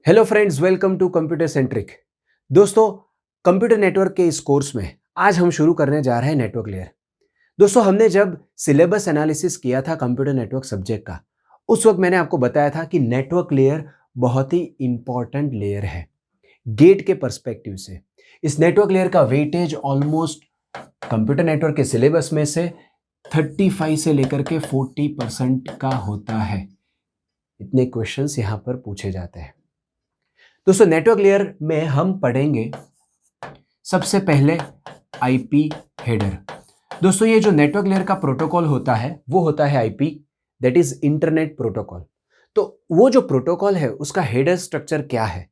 Hello friends, welcome to computer centric. दोस्तों, computer network के इस कोर्स में आज हम शुरू करने जा रहे हैं नेटवर्क लेयर। दोस्तों, हमने जब सिलेबस एनालिसिस किया था कंप्यूटर नेटवर्क सब्जेक्ट का, उस वक्त मैंने आपको बताया था कि नेटवर्क लेयर बहुत ही इंपॉर्टेंट लेयर है गेट के पर्सपेक्टिव से। इस नेटवर्क लेयर का वेटेज ऑलमोस्ट कंप्यूटर नेटवर्क के सिलेबस में से 35 से लेकर के 40% का होता है। इतने क्वेश्चंस यहां पर पूछे जाते हैं। दोस्तों, नेटवर्क लेयर में हम पढ़ेंगे सबसे पहले आईपी हेडर। दोस्तों, ये जो नेटवर्क लेयर का प्रोटोकॉल होता है वो होता है IP, that is internet protocol. तो वो जो प्रोटोकॉल है उसका हेडर स्ट्रक्चर क्या है,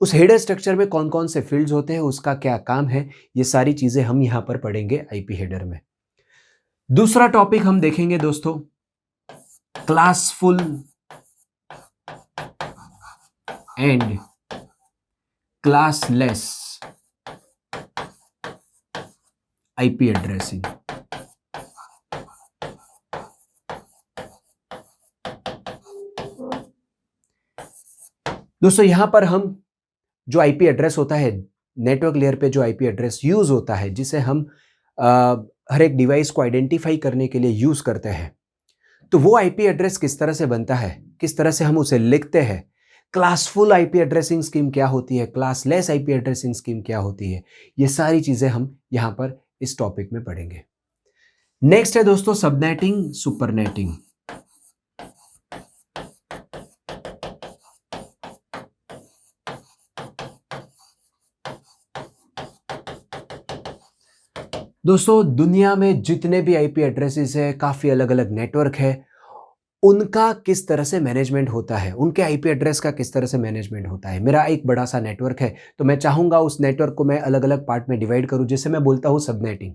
उस हेडर स्ट्रक्चर में कौन कौन से फील्ड्स होते हैं, उसका क्या काम है, ये सारी चीजें हम यहां पर पढ़ेंगे आईपी हेडर में। दूसरा टॉपिक हम देखेंगे दोस्तों, classful and classless IP addressing. दोस्तों, यहां पर हम जो आईपी एड्रेस होता है नेटवर्क लेयर पे, जो आईपी एड्रेस यूज होता है जिसे हम हर एक डिवाइस को आइडेंटिफाई करने के लिए यूज करते हैं, तो वो आईपी एड्रेस किस तरह से बनता है, किस तरह से हम उसे लिखते हैं, क्लासफुल आईपी एड्रेसिंग स्कीम क्या होती है, क्लासलेस आईपी एड्रेसिंग स्कीम क्या होती है, ये सारी चीजें हम यहां पर इस टॉपिक में पढ़ेंगे। नेक्स्ट है दोस्तों सबनेटिंग सुपरनेटिंग। दोस्तों, दुनिया में जितने भी आईपी एड्रेसेस है, काफी अलग अलग नेटवर्क है, उनका किस तरह से मैनेजमेंट होता है, उनके आईपी एड्रेस का किस तरह से मैनेजमेंट होता है। मेरा एक बड़ा सा नेटवर्क है, तो मैं चाहूंगा उस नेटवर्क को मैं अलग अलग पार्ट में डिवाइड करूं, जिसे मैं बोलता हूं सबनेटिंग।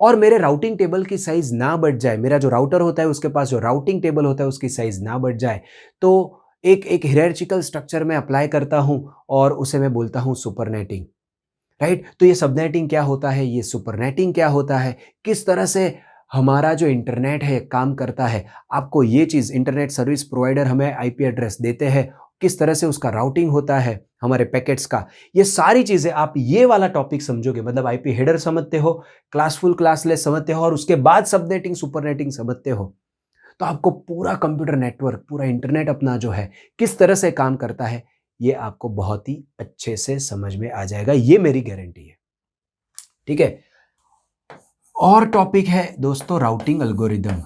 और मेरे राउटिंग टेबल की साइज ना बढ़ जाए, मेरा जो राउटर होता है उसके पास जो राउटिंग टेबल होता है उसकी साइज ना बढ़ जाए, तो एक एक हियरार्चिकल स्ट्रक्चर में अप्लाई करता हूं और उसे मैं बोलता हूं सुपरनेटिंग। राइट? तो ये सबनेटिंग क्या होता है, ये सुपरनेटिंग क्या होता है, किस तरह से हमारा जो इंटरनेट है काम करता है, आपको ये चीज़ इंटरनेट सर्विस प्रोवाइडर हमें आईपी एड्रेस देते हैं, किस तरह से उसका राउटिंग होता है हमारे पैकेट्स का, ये सारी चीज़ें आप ये वाला टॉपिक समझोगे, मतलब आईपी हेडर समझते हो, क्लासफुल क्लासलेस समझते हो और उसके बाद सबनेटिंग सुपरनेटिंग समझते हो, तो आपको पूरा कंप्यूटर नेटवर्क, पूरा इंटरनेट अपना जो है किस तरह से काम करता है, ये आपको बहुत ही अच्छे से समझ में आ जाएगा, ये मेरी गारंटी है। ठीक है। और टॉपिक है दोस्तों राउटिंग एल्गोरिदम।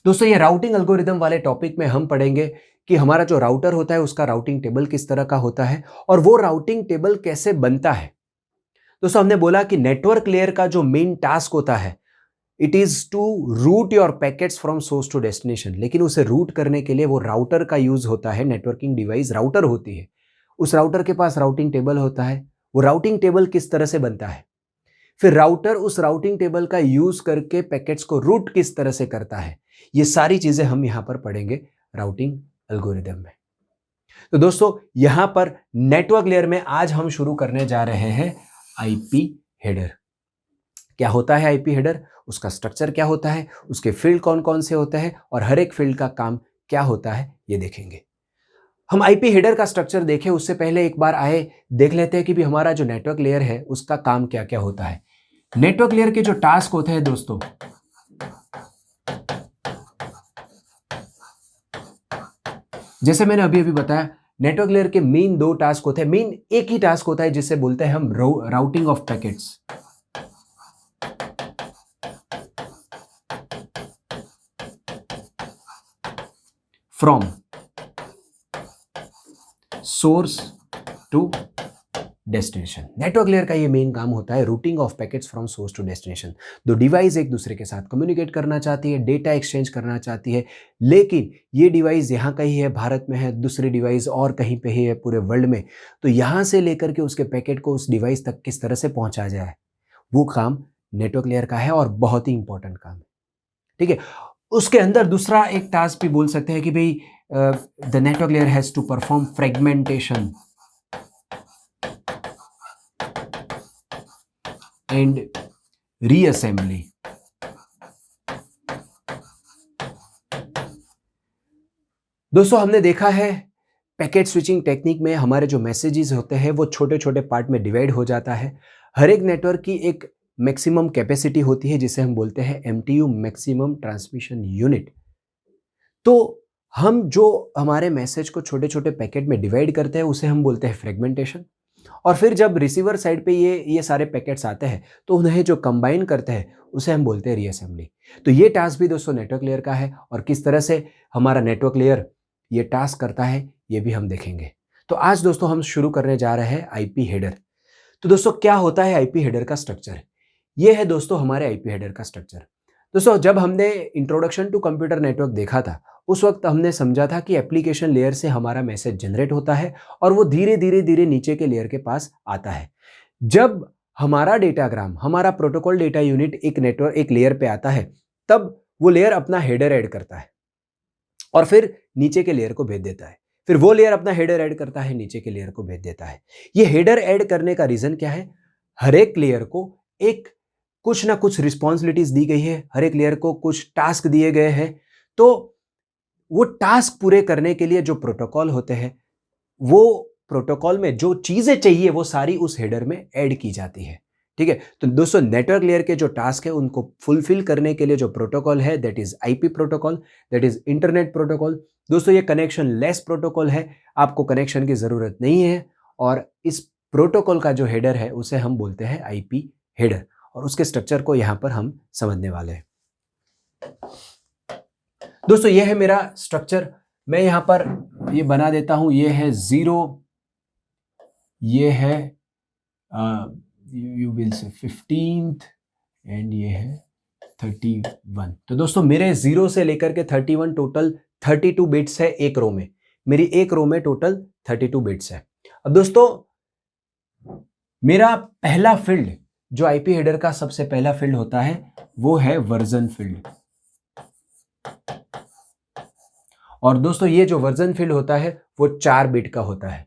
दोस्तों, ये राउटिंग एल्गोरिदम वाले टॉपिक में हम पढ़ेंगे कि हमारा जो राउटर होता है उसका राउटिंग टेबल किस तरह का होता है और वो राउटिंग टेबल कैसे बनता है। दोस्तों, हमने बोला कि नेटवर्क लेयर का जो मेन टास्क होता है, it is to route your packets from source to destination, लेकिन उसे रूट करने के लिए वो राउटर का यूज होता है, नेटवर्किंग डिवाइस राउटर होती है, उस राउटर के पास राउटिंग टेबल होता है। वो राउटिंग टेबल किस तरह से बनता है, फिर राउटर उस राउटिंग टेबल का यूज करके पैकेट्स को रूट किस तरह से करता है, ये सारी चीजें हम यहां पर पढ़ेंगे राउटिंग एल्गोरिदम में। तो दोस्तों, यहां पर नेटवर्क लेयर में आज हम शुरू करने जा रहे हैं आईपी हेडर। क्या होता है आईपी हेडर, उसका स्ट्रक्चर क्या होता है, उसके फील्ड कौन कौन से होते हैं और हर एक फील्ड का काम क्या होता है, ये देखेंगे। हम आईपी हेडर का स्ट्रक्चर देखें उससे पहले एक बार आए देख लेते हैं कि भी हमारा जो नेटवर्क लेयर है उसका काम क्या क्या होता है। नेटवर्क लेयर के जो टास्क होते हैं दोस्तों, जैसे मैंने अभी अभी बताया, नेटवर्क लेयर के मेन दो टास्क होते हैं, मेन एक ही टास्क होता है जिसे बोलते हैं हम routing of packets from source to destination. Network layer का ये मेन काम होता है routing of packets from source to destination. दो डिवाइस एक दूसरे के साथ कम्युनिकेट करना चाहती है, डेटा एक्सचेंज करना चाहती है, लेकिन ये डिवाइस यहाँ कहीं है, भारत में है, दूसरी डिवाइस और कहीं पे ही है पूरे वर्ल्ड में, तो यहाँ से लेकर के उसके पैकेट को उस डिवाइस तक किस तरह से पहुंचा जाए, वो काम नेटवर्क लेयर का है और बहुत ही इंपॉर्टेंट काम है। ठीक है। उसके अंदर दूसरा एक टास्क भी बोल सकते हैं कि भाई the network layer has to perform fragmentation and reassembly. दोस्तों हमने देखा है पैकेट स्विचिंग टेक्निक में हमारे जो मैसेजेस होते हैं वो छोटे छोटे पार्ट में डिवाइड हो जाता है। हर एक नेटवर्क की एक मैक्सिमम कैपेसिटी होती है जिसे हम बोलते हैं एमटीयू, मैक्सिमम ट्रांसमिशन यूनिट। तो हम जो हमारे मैसेज को छोटे छोटे पैकेट में डिवाइड करते हैं उसे हम बोलते हैं फ्रेगमेंटेशन। और फिर जब रिसीवर साइड पे ये सारे पैकेट्स आते हैं तो उन्हें जो कंबाइन करते हैं उसे हम बोलते हैं रीअसेंबली। तो ये टास्क भी दोस्तों नेटवर्क लेयर का है और किस तरह से हमारा नेटवर्क लेयर ये टास्क करता है ये भी हम देखेंगे। तो आज दोस्तों हम शुरू करने जा रहे हैं आईपी हेडर। तो दोस्तों क्या होता है आईपी हेडर का स्ट्रक्चर? ये है दोस्तों हमारे आईपी हेडर का स्ट्रक्चर। दोस्तों जब हमने इंट्रोडक्शन टू कंप्यूटर नेटवर्क देखा था उस वक्त हमने समझा था कि एप्लीकेशन लेयर से हमारा मैसेज जनरेट होता है और वो धीरे धीरे धीरे नीचे के लेयर के पास आता है। जब हमारा डेटाग्राम, हमारा प्रोटोकॉल डेटा यूनिट एक लेयर पे आता है तब वो लेयर अपना हेडर ऐड करता है और फिर नीचे के लेयर को भेज देता है। फिर वो लेयर अपना हेडर ऐड करता है, नीचे के लेयर को भेज देता है। ये हेडर ऐड करने का रीजन क्या है? हर एक लेयर को एक कुछ ना कुछ रिस्पॉन्सिबिलिटीज दी गई है, हर एक लेयर को कुछ टास्क दिए गए हैं। तो वो टास्क पूरे करने के लिए जो प्रोटोकॉल होते हैं वो प्रोटोकॉल में जो चीजें चाहिए वो सारी उस हेडर में ऐड की जाती है। ठीक है, तो दोस्तों नेटवर्क लेयर के जो टास्क है उनको फुलफिल करने के लिए जो प्रोटोकॉल है that is IP protocol, that is internet protocol. दोस्तों ये कनेक्शन लेस प्रोटोकॉल है, आपको कनेक्शन की जरूरत नहीं है और इस प्रोटोकॉल का जो हेडर है उसे हम बोलते हैं आईपी हेडर और उसके स्ट्रक्चर को यहां पर हम समझने वाले हैं। दोस्तों ये है मेरा स्ट्रक्चर, मैं यहां पर ये बना देता हूं। ये है 0, ये है you will say 15th and ये है 31। तो दोस्तों मेरे 0 से लेकर के 31 टोटल 32 बिट्स है एक रो में। मेरी एक रो में टोटल 32 बिट्स है। अब दोस्तों मेरा पहला फील्ड जो आईपी हेडर का सबसे पहला फील्ड होता है वो है वर्जन फील्ड। और दोस्तों ये जो वर्जन फील्ड होता है वो 4 बिट का होता है।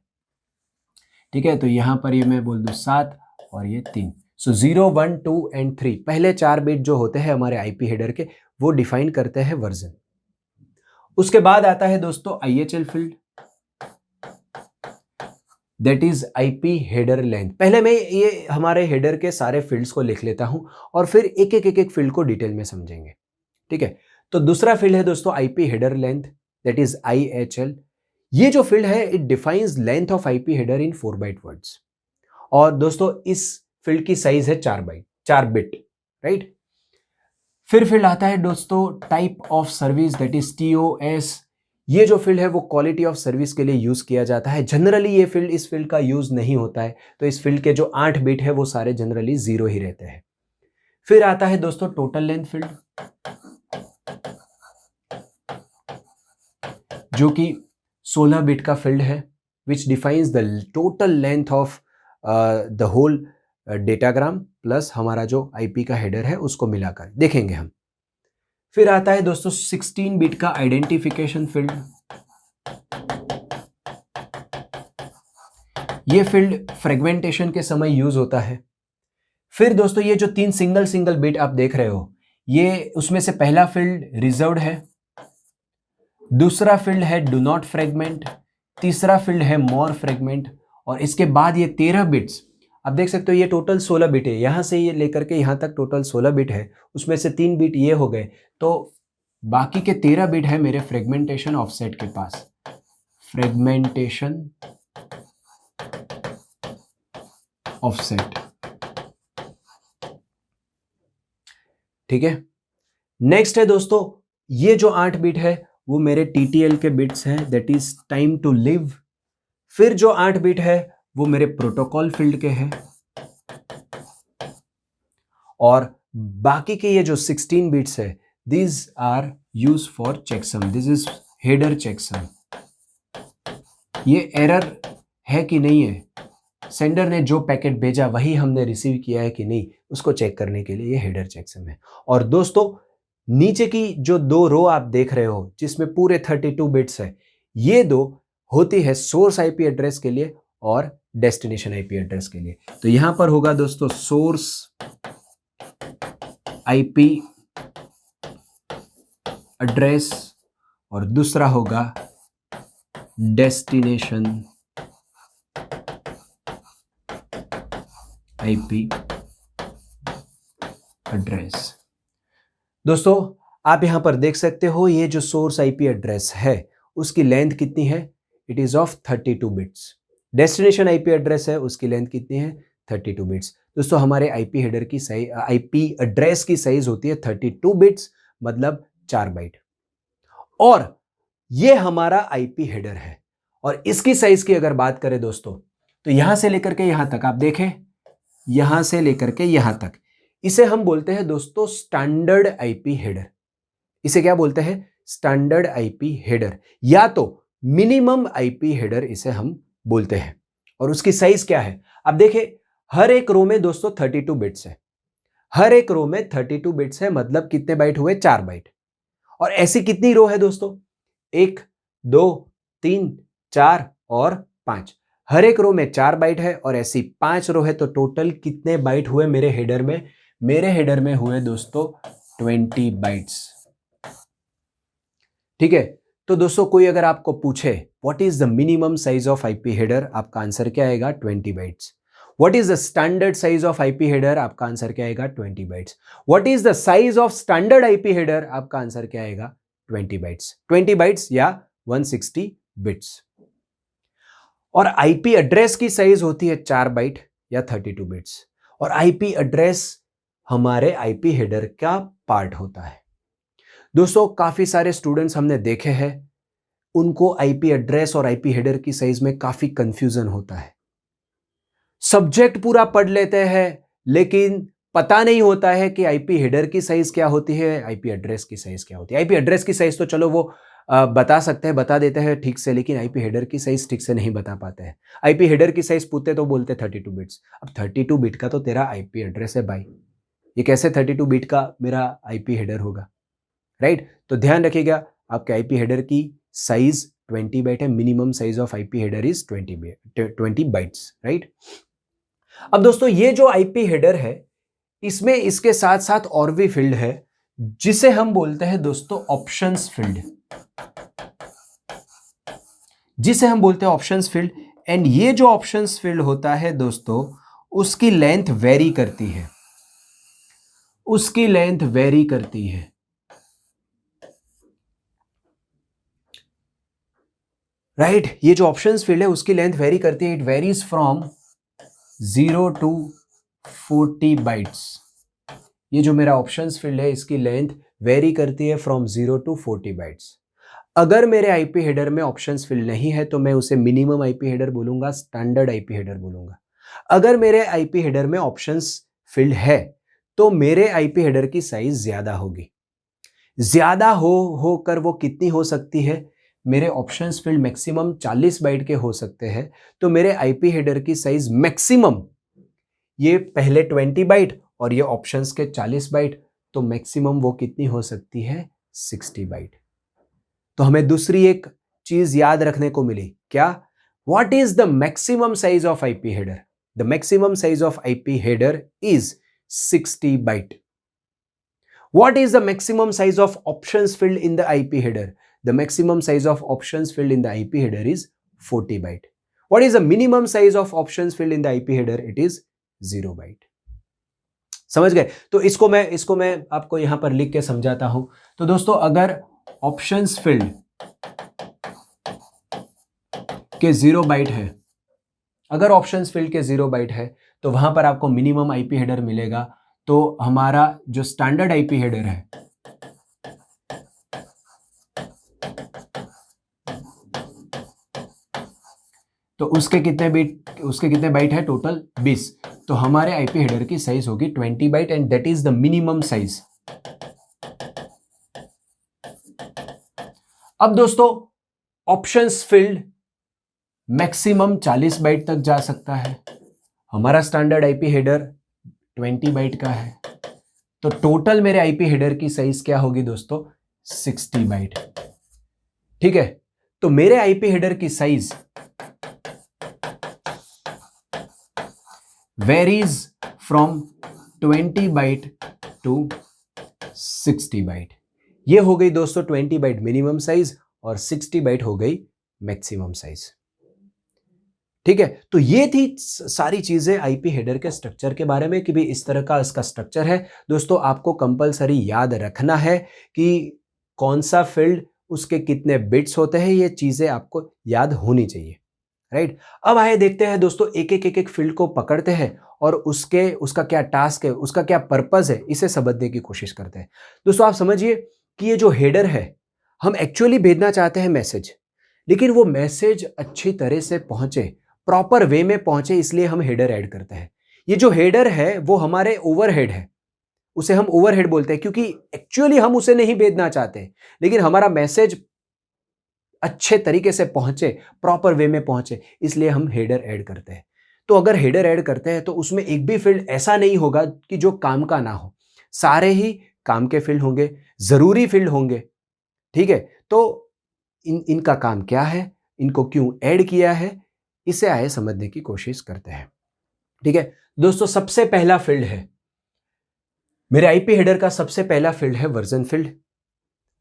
ठीक है, तो यहां पर ये मैं बोल दूं 7 और ये 3। सो 0, 1, 2 एंड 3 पहले 4 बिट जो होते हैं हमारे आईपी हेडर के वो डिफाइन करते हैं वर्जन। उसके बाद आता है दोस्तों IHL field, that is IP header length. पहले मैं ये हमारे हेडर के सारे फील्ड्स को लिख लेता हूं और फिर एक एक फील्ड को डिटेल में समझेंगे। ठीक है, तो दूसरा फील्ड है दोस्तों IP header length, that is IHL। ये जो फील्ड है it defines length of IP header in 4 byte words. और दोस्तों इस फील्ड की साइज है 4 बिट, राइट। फिर फील्ड आता है दोस्तों type of service, that is TOS। ये जो फील्ड है वो क्वालिटी ऑफ सर्विस के लिए यूज किया जाता है। जनरली ये फील्ड, इस फील्ड का यूज नहीं होता है, तो इस फील्ड के जो 8 बिट है वो सारे जनरली 0 ही रहते हैं। फिर आता है दोस्तों टोटल लेंथ फील्ड, जो कि 16 बिट का फील्ड है, which defines the total length of the whole datagram plus हमारा जो आईपी का हेडर है उसको मिलाकर देखेंगे हम। फिर आता है दोस्तों 16 बिट का आइडेंटिफिकेशन फील्ड। ये फील्ड फ्रेगमेंटेशन के समय यूज होता है। फिर दोस्तों ये जो 3 सिंगल बिट आप देख रहे हो, ये उसमें से पहला फील्ड रिजर्व्ड है, दूसरा फील्ड है डू नॉट फ्रेगमेंट, तीसरा फील्ड है मोर फ्रेगमेंट और इसके बाद ये 13 बिट्स आप देख सकते हो। ये टोटल 16 बिट है, यहां से ये लेकर के यहां तक टोटल 16 बिट है, उसमें से 3 बिट ये हो गए, तो बाकी के 13 बिट है मेरे फ्रेगमेंटेशन ऑफसेट के पास। फ्रेगमेंटेशन ऑफसेट, ठीक है। नेक्स्ट है दोस्तों ये जो 8 बिट है वो मेरे TTL के बिट्स हैं, that is time to live. फिर जो 8 बिट है वो मेरे प्रोटोकॉल फील्ड के हैं और बाकी के ये जो 16 बिट्स है these are use for checksum, this is header checksum. ये एरर है कि नहीं है, सेंडर ने जो पैकेट भेजा वही हमने रिसीव किया है कि नहीं, उसको चेक करने के लिए ये हेडर चेकसम है। और दोस्तों नीचे की जो 2 रो आप देख रहे हो जिसमें पूरे 32 बिट्स है, ये 2 होती है सोर्स आईपी एड्रेस के लिए और डेस्टिनेशन आईपी एड्रेस के लिए। तो यहां पर होगा दोस्तों सोर्स आईपी एड्रेस और दूसरा होगा डेस्टिनेशन आईपी एड्रेस। दोस्तों आप यहां पर देख सकते हो ये जो सोर्स आईपी एड्रेस है उसकी लेंथ कितनी है, it is of 32 bits. Destination IP address है उसकी लेंथ कितनी है, 32 बिट्स। दोस्तों हमारे आईपी हेडर की साइज, आईपी एड्रेस की साइज होती है 32 बिट्स, मतलब 4 बाइट। और ये हमारा आईपी हेडर है और इसकी साइज की अगर बात करें दोस्तों तो यहां से लेकर के यहां तक आप देखें, यहां से लेकर के यहां तक, इसे हम बोलते हैं दोस्तों स्टैंडर्ड आईपी हेडर। इसे क्या बोलते हैं, स्टैंडर्ड आईपी हेडर, या तो मिनिमम आईपी हेडर इसे हम बोलते हैं। और उसकी साइज क्या है, अब देखिए हर एक रो में दोस्तों 32 बिट्स है, हर एक रो में 32 बिट्स है, मतलब कितने बाइट हुए, 4 बाइट। और ऐसी कितनी रो है दोस्तों, 1 2 3 4 और 5, हर एक रो में 4 बाइट है और ऐसी 5 रो है, तो टोटल कितने बाइट हुए मेरे हेडर में, मेरे हेडर में हुए दोस्तों 20 बाइट्स। ठीक है, तो दोस्तों कोई अगर आपको पूछे what is the minimum size of IP header, आपका आंसर क्या आएगा, 20 bytes. What is the standard size of IP header, आपका आंसर क्या आएगा, 20 bytes. What is the size of standard IP header, आपका आंसर क्या आएगा, 20 बाइट्स। 20 बाइट्स या 160 बिट्स। और आईपी एड्रेस की साइज होती है 4 बाइट या 32 बिट्स। और आईपी एड्रेस हमारे आईपी हेडर का पार्ट होता है। दोस्तों काफी सारे स्टूडेंट्स हमने देखे हैं, उनको आईपी एड्रेस और आईपी हेडर की साइज में काफी कंफ्यूजन होता है। सब्जेक्ट पूरा पढ़ लेते हैं लेकिन पता नहीं होता है कि आईपी हेडर की साइज क्या होती है, आईपी एड्रेस की साइज क्या होती है। आईपी एड्रेस की साइज तो चलो वो बता सकते हैं, बता देते हैं ठीक से, लेकिन आईपी हेडर की साइज ठीक से नहीं बता पाते हैं। आईपी हेडर की साइज पूछते तो बोलते 32 बिट्स। अब 32 बिट का तो तेरा आईपी एड्रेस है भाई, ये कैसे 32 बिट का मेरा आईपी हेडर होगा, राइट। तो ध्यान रखिएगा आपके आईपी हेडर की साइज 20 बाइट है, minimum size of IP header is 20 bytes, right. अब दोस्तों ये जो आईपी हेडर है इसमें इसके साथ साथ और भी फील्ड है जिसे हम बोलते हैं दोस्तों ऑप्शंस फील्ड, जिसे हम बोलते हैं ऑप्शंस फील्ड। एंड ये जो ऑप्शंस फील्ड होता है दोस्तों उसकी लेंथ वेरी करती है, उसकी लेंथ वेरी करती है, राइट। ये जो ऑप्शंस फील्ड है उसकी लेंथ वेरी करती है, it varies from 0 to 40 bytes. ये जो मेरा ऑप्शंस फील्ड है इसकी लेंथ वेरी करती है फ्रॉम 0 to 40 बाइट्स। अगर मेरे आईपी हेडर में ऑप्शंस फील्ड नहीं है तो मैं उसे मिनिमम आईपी हेडर बोलूंगा, स्टैंडर्ड आईपी हेडर बोलूंगा। अगर मेरे आईपी हेडर में ऑप्शंस फील्ड है तो मेरे आईपी हेडर की साइज ज्यादा होगी। ज्यादा होकर वो कितनी हो सकती है, मेरे ऑप्शंस फील्ड मैक्सिमम 40 बाइट के हो सकते हैं, तो मेरे आईपी हेडर की साइज मैक्सिमम, ये पहले 20 बाइट और ये ऑप्शंस के 40 बाइट, तो मैक्सिमम वो कितनी हो सकती है, 60 बाइट। तो हमें दूसरी एक चीज याद रखने को मिली, क्या, what is the maximum size of IP header, the maximum size of IP header is 60 byte. What is the maximum size of options field in the IP header? The maximum size of options field in the IP header is 40 byte. What is the minimum size of options field in the IP header? It is 0 byte. समझ गए। तो इसको मैं आपको यहां पर लिख के समझाता हूं। तो दोस्तों अगर ऑप्शंस फील्ड के 0 बाइट है, अगर ऑप्शंस फील्ड के 0 बाइट है तो वहां पर आपको मिनिमम आईपी हेडर मिलेगा। तो हमारा जो स्टैंडर्ड आईपी हेडर है तो उसके कितने बाइट है, टोटल 20। तो हमारे आईपी हेडर की साइज होगी 20 byte and that is the minimum size. अब दोस्तों ऑप्शंस फील्ड मैक्सिमम 40 बाइट तक जा सकता है, हमारा स्टैंडर्ड आईपी हेडर 20 बाइट का है, तो टोटल मेरे आईपी हेडर की साइज क्या होगी दोस्तों, 60 बाइट। ठीक है, तो मेरे आईपी हेडर की size varies from 20 byte to 60 byte. ये हो गई दोस्तों 20 बाइट मिनिमम साइज और 60 बाइट हो गई मैक्सिमम साइज। ठीक है, तो ये थी सारी चीजें आईपी हेडर के स्ट्रक्चर के बारे में कि भी इस तरह का इसका स्ट्रक्चर है। दोस्तों आपको कंपलसरी याद रखना है कि कौन सा फील्ड, उसके कितने बिट्स होते हैं, ये चीजें आपको याद होनी चाहिए, राइट। अब आइए देखते हैं दोस्तों, एक एक फील्ड को पकड़ते हैं और उसका क्या टास्क है, उसका क्या पर्पस है, इसे समझने की कोशिश करते हैं। दोस्तों आप समझिए कि ये जो हेडर है, हम एक्चुअली भेजना चाहते हैं मैसेज, लेकिन वो मैसेज अच्छी तरह से पहुंचे, प्रॉपर वे में पहुंचे, इसलिए हम हेडर ऐड करते हैं। ये जो हेडर है वो हमारे ओवरहेड है, उसे हम ओवरहेड बोलते हैं, क्योंकि एक्चुअली हम उसे नहीं भेजना चाहते, लेकिन हमारा मैसेज अच्छे तरीके से पहुंचे, प्रॉपर वे में पहुंचे, इसलिए हम हेडर ऐड करते हैं। तो अगर हेडर ऐड करते हैं तो उसमें एक भी फील्ड ऐसा नहीं होगा कि जो काम का ना हो, सारे ही काम के फील्ड होंगे, जरूरी फील्ड होंगे। ठीक है, तो इनका काम क्या है, इनको क्यों ऐड किया है, इसे आए समझने की कोशिश करते हैं। ठीक है दोस्तों, सबसे पहला फील्ड है मेरे आईपी हेडर का, सबसे पहला फील्ड है वर्जन फील्ड।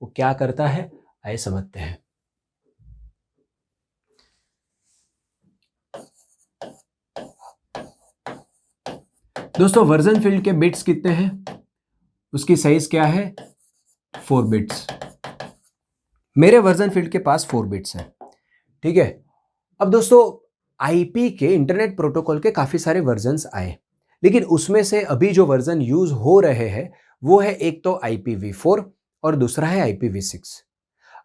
वो क्या करता है, आइए समझते हैं। दोस्तों वर्जन फील्ड के बिट्स कितने हैं, उसकी साइज क्या है, 4 बिट्स। मेरे वर्जन फील्ड के पास 4 बिट्स है। ठीक है, अब दोस्तों आईपी के, इंटरनेट प्रोटोकॉल के काफी सारे वर्जन्स आए, लेकिन उसमें से अभी जो वर्जन यूज हो रहे हैं वो है एक तो IPv4 और दूसरा है IPv6।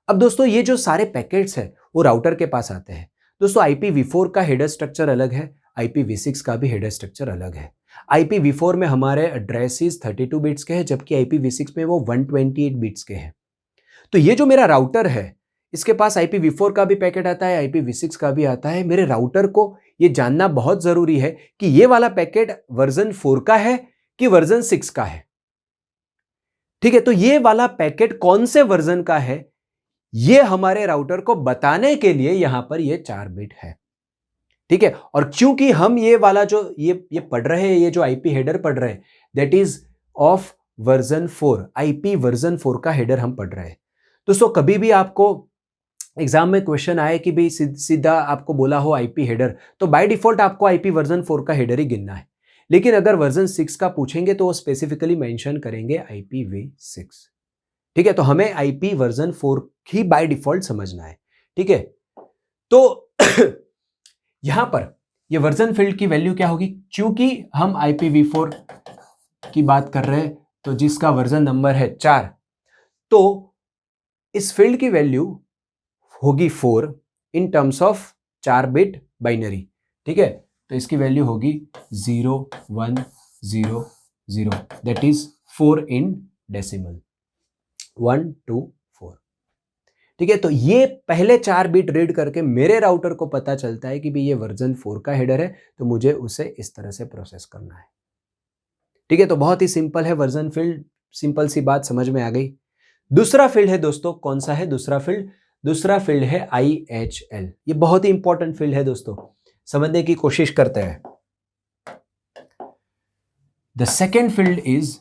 अब दोस्तों ये जो सारे पैकेट्स हैं वो राउटर के पास आते हैं। दोस्तों IPv4 का हेडर स्ट्रक्चर अलग है, IPv6 का भी हेडर स्ट्रक्चर अलग है। IPv4 में हमारे एड्रेसेस 32 बिट्स के हैं, जबकि IPv6 में वो 128 बिट्स के हैं। तो ये जो मेरा राउटर है, इसके पास IPv4 का भी पैकेट आता है, IPv6 का भी आता है। मेरे राउटर को ये जानना बहुत जरूरी है कि ये वाला पैकेट वर्जन 4 का है कि वर्जन 6 का है। ठीक है, तो ये वाला पैकेट कौन से वर्जन का है, ये हमारे राउटर को बताने के लिए यहां पर ये 4 बिट है। ठीक है, और क्योंकि हम ये वाला जो ये पढ़ रहे हैं, ये जो आईपी हेडर पढ़ रहे हैं, that is of version 4, IP version 4 का हेडर हम पढ़ रहे हैं। दोस्तों कभी भी आपको एग्जाम में क्वेश्चन आए कि भाई सीधा आपको बोला हो आईपी हेडर, तो बाय डिफॉल्ट आपको आईपी वर्जन 4 का हेडर ही गिनना है। लेकिन अगर वर्जन 6 का पूछेंगे तो वो स्पेसिफिकली मेंशन करेंगे IPv6। ठीक है, तो हमें IP version 4 he by default समझना है। ठीक है, तो यहां पर ये वर्जन फील्ड की वैल्यू क्या होगी, क्योंकि हम IPv4 की बात कर रहे हैं, तो जिसका वर्जन नंबर है 4, तो इस फील्ड की वैल्यू होगी 4 in terms of 4 bit binary. ठीक है, तो इसकी वैल्यू होगी 0 1 0 0, दैट इज 4 इन डेसिमल, 1 2 4। ठीक है, तो ये पहले 4 बिट रीड करके मेरे राउटर को पता चलता है कि भी ये वर्जन 4 का हेडर है, तो मुझे उसे इस तरह से प्रोसेस करना है। ठीक है, तो बहुत ही सिंपल है वर्जन फील्ड, सिंपल सी बात समझ में आ गई। दूसरा फील्ड है दोस्तों, कौन सा है दूसरा फील्ड, दूसरा फील्ड है IHL। ये बहुत ही इंपॉर्टेंट फील्ड है दोस्तों, समझने की कोशिश करते हैं। The second field is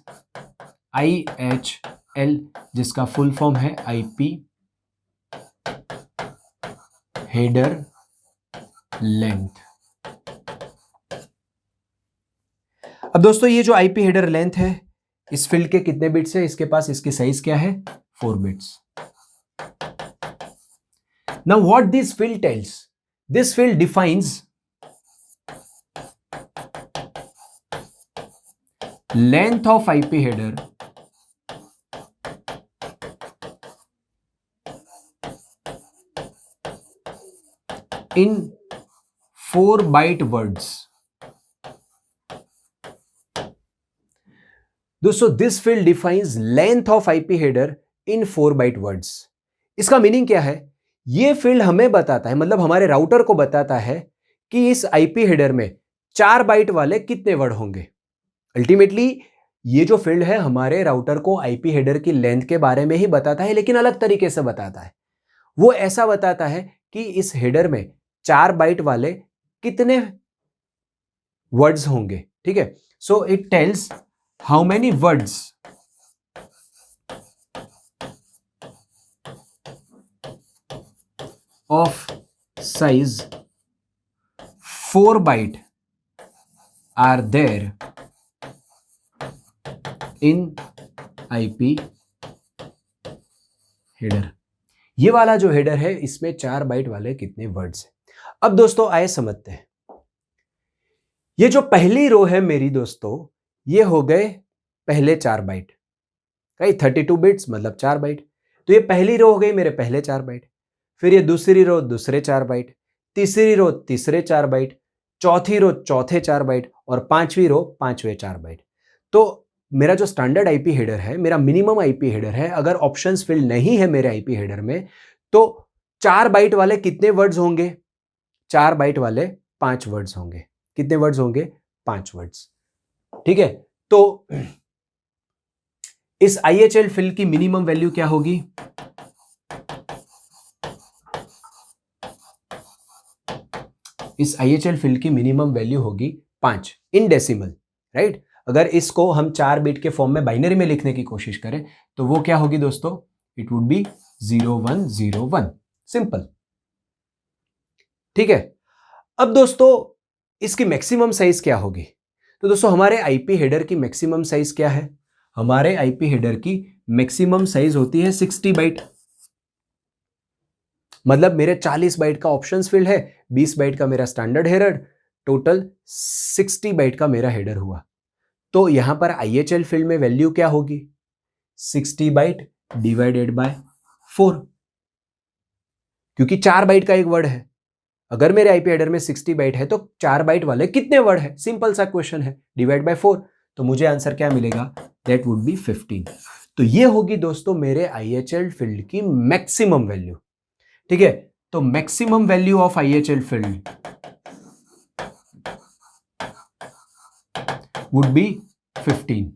IHL, जिसका फुल फॉर्म है IP हेडर लेंथ। अब दोस्तों ये जो IP हेडर लेंथ है, इस फील्ड के कितने बिट्स है इसके पास, इसकी साइज क्या है, 4 bits. Now what this field tells, this field defines length of IP header in 4 byte words। दोस्तों this field defines length of IP header in 4 byte words. इसका मीनिंग क्या है, ये फील्ड हमें बताता है, मतलब हमारे राउटर को बताता है कि इस IP हेडर में 4 बाइट वाले कितने वर्ड होंगे। अल्टीमेटली ये जो फील्ड है हमारे राउटर को IP हेडर की लेंथ के बारे में ही बताता है, लेकिन अलग तरीके से बताता है। वो ऐसा बताता है कि इस हेडर में 4 बाइट वाले कितने वर्ड्स होंगे। ठीक है, so it tells how many words of size 4 byte are there in IP header। ये वाला जो हेडर है इसमें 4 बाइट वाले कितने वर्ड्स हैं। अब दोस्तों आए समझते हैं। ये जो पहली रो है मेरी दोस्तों, ये हो गए पहले 4 बाइट, राइट। 32 बिट्स मतलब 4 बाइट। तो ये पहली रो हो गई मेरे पहले 4 बाइट, फिर ये दूसरी रो दूसरे 4 बाइट, तीसरी रो तीसरे 4 बाइट, चौथी रो चौथे 4 बाइट और पांचवी रो पांचवे 4 बाइट। तो मेरा जो स्टैंडर्ड आईपी हेडर है, मेरा मिनिमम आईपी हेडर है, अगर ऑप्शंस फिल नहीं है मेरे आईपी हेडर में, तो 4 बाइट वाले कितने वर्ड्स होंगे? 4 बाइट वाले 5 वर्ड्स होंगे। कितने वर्ड्स होंगे? 5 वर्ड्स। ठीक है, तो इस IHL फिल की मिनिमम वैल्यू क्या होगी? इस IHL फिल की मिनिमम वैल्यू होगी 5 इन डेसिमल, राइट। अगर इसको हम 4 बिट के फॉर्म में बाइनरी में लिखने की कोशिश करें तो वो क्या होगी दोस्तों? It would be 0101। सिंपल, ठीक है। अब दोस्तों इसकी मैक्सिमम साइज क्या होगी? तो दोस्तों हमारे आईपी हेडर की मैक्सिमम साइज क्या है? हमारे आईपी हेडर की मैक्सिमम साइज होती है 60 बाइट। मतलब मेरे 40 बाइट का ऑप्शंस फील्ड है, 20 बाइट का मेरा स्टैंडर्ड हेडर, टोटल 60 बाइट का मेरा हेडर हुआ। तो यहां पर IHL फील्ड में वैल्यू क्या होगी? 60 बाइट डिवाइडेड बाय 4, क्योंकि 4 बाइट का एक वर्ड है। अगर मेरे आईपी हेडर में 60 बाइट है तो 4 बाइट वाले कितने वर्ड है? सिंपल सा क्वेश्चन है, डिवाइड बाय 4। तो मुझे आंसर क्या मिलेगा? That would be 15। तो ये होगी दोस्तों मेरे IHL फील्ड की मैक्सिमम वैल्यू। ठीक है, तो maximum value of IHL field would be 15,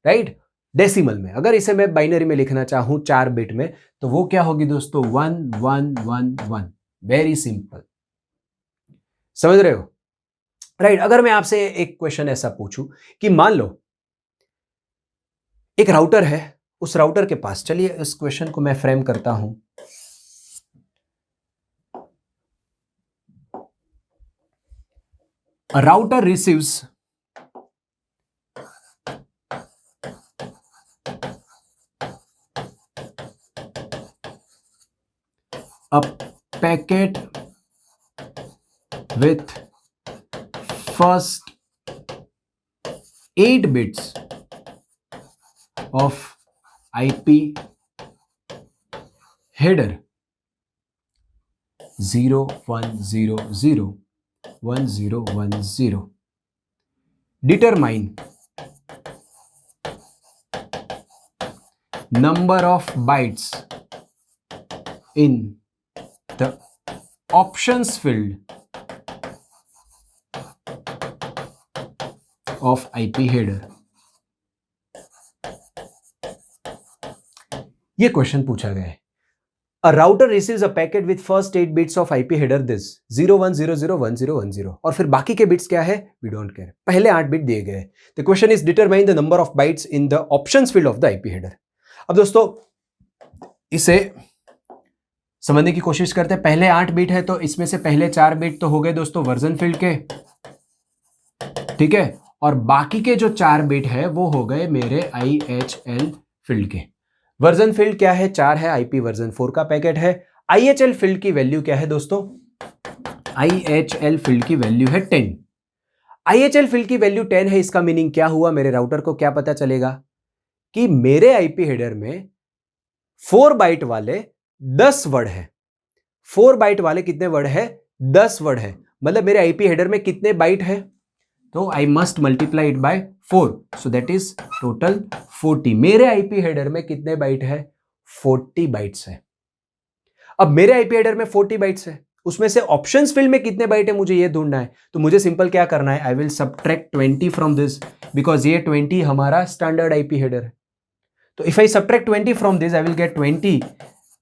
right. Decimal में अगर इसे मैं बाइनरी में लिखना चाहूं 4 बिट में, तो वो क्या होगी दोस्तों? 1111। वेरी सिंपल, समझ रहे हो, राइट। अगर मैं आपसे एक क्वेश्चन ऐसा पूछूं कि मान लो एक राउटर है, उस राउटर के पास, चलिए इस क्वेश्चन को मैं फ्रेम करता हूं। A router receives a packet with first 8 bits of IP header 01001010. Determine number of bytes in the options field of IP header। ये क्वेश्चन पूछा गया है। A router receives a packet with first 8 bits of IP header this 01001010 और फिर बाकी के bits क्या है? We don't care। पहले 8 बिट दिए गए। The question is determine the number of bytes in the options field of the IP header। अब दोस्तों इसे समझने की कोशिश करते हैं। पहले 8 बिट है तो इसमें से पहले 4 बिट तो हो गए दोस्तों वर्जन फील्ड के, ठीक है, और बाकी के जो 4 बिट है वो हो गए मेरे IHL फील्ड के। वर्जन फील्ड क्या है? 4 है, IP वर्जन 4 का पैकेट है। IHL फील्ड की वैल्यू क्या है दोस्तों? IHL फील्ड की वैल्यू है 10। IHL फील्ड की वैल्यू 10 है, इसका मीनिंग क्या हुआ? मेरे राउटर को क्या पता चलेगा कि मेरे IP हेडर में 4 बाइट वाले 10 वर्ड है। 4 बाइट वाले कितने वर्ड है? 10 वर्ड है। मतलब मेरे IP हेडर में कितने बाइट है? तो I must multiply it by 4, so that is total 40। मेरे IP हेडर में कितने बाइट है? 40 बाइट्स है। अब मेरे IP हेडर में 40 बाइट्स है, उसमें से ऑप्शंस फील्ड में कितने बाइट है मुझे ये ढूंढना है। तो मुझे सिंपल क्या करना है? I will subtract 20 from this, because ये 20 हमारा स्टैंडर्ड IP हेडर है। तो if I subtract 20 from this I will get 20।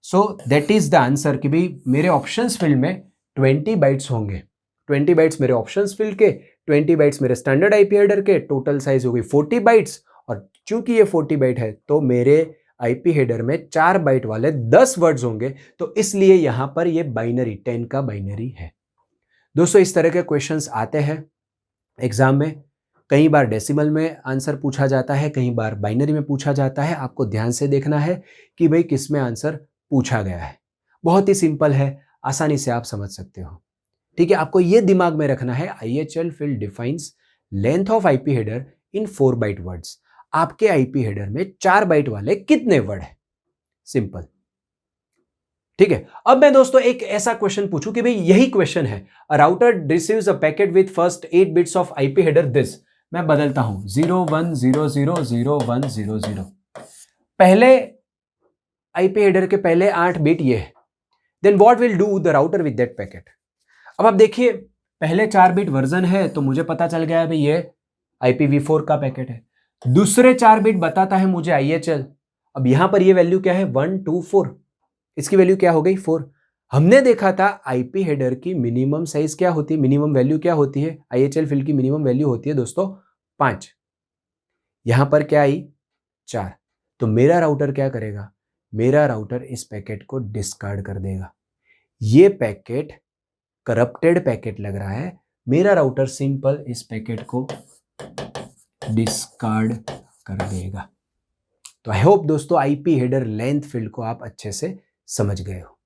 So that is the answer कि भाई मेरे ऑप्शंस फील्ड में 20 बाइट्स होंगे। 20 बाइट्स मेरे ऑप्शंस फील्ड के, 20 बाइट्स मेरे स्टैंडर्ड IP हेडर के, टोटल साइज हो गई 40 बाइट्स। और चूंकि ये 40 बाइट है तो मेरे आईपी हेडर में 4 बाइट वाले 10 वर्ड्स होंगे, तो इसलिए यहां पर ये बाइनरी 10 का बाइनरी है। दोस्तों इस तरह के क्वेश्चंस आते हैं एग्जाम में। कई बार डेसिमल में आंसर पूछा जाता है, कई बार बाइनरी में पूछा जाता है। आपको ध्यान से देखना है कि भाई किस में आंसर पूछा गया है। बहुत ही सिंपल है, आसानी से आप समझ सकते हो। ठीक है, आपको यह दिमाग में रखना है, IHL field defines length of IP header in 4 byte words. आपके आईपी हेडर में 4 बाइट वाले कितने वर्ड है? सिंपल। ठीक है, अब मैं दोस्तों एक ऐसा क्वेश्चन पूछूं कि भाई यही क्वेश्चन है, a router receives a packet with first 8 bits of IP header this. मैं बदलता हूं 01000100। पहले आईपी हेडर के पहले 8 बिट ये है। Then what will do the router with that packet. अब आप देखिए, पहले 4 बिट वर्जन है तो मुझे पता चल गया है भाई ये IPv4 का पैकेट है। दूसरे 4 बिट बताता है मुझे IHL। अब यहां पर ये वैल्यू क्या है? 1 2 4। इसकी वैल्यू क्या हो गई? 4। हमने देखा था आईपी हेडर की मिनिमम साइज क्या होती है, मिनिमम वैल्यू क्या होती है? IHL फील्ड की मिनिमम वैल्यू होती है दोस्तों 5। यहां पर क्या आई? 4। तो मेरा राउटर क्या करेगा? मेरा राउटर इस पैकेट को डिस्कार्ड कर देगा। ये पैकेट करप्टेड पैकेट लग रहा है, मेरा राउटर सिंपल इस पैकेट को डिस्कार्ड कर देगा। तो आई होप दोस्तों आईपी हेडर लेंथ फील्ड को आप अच्छे से समझ गए हो।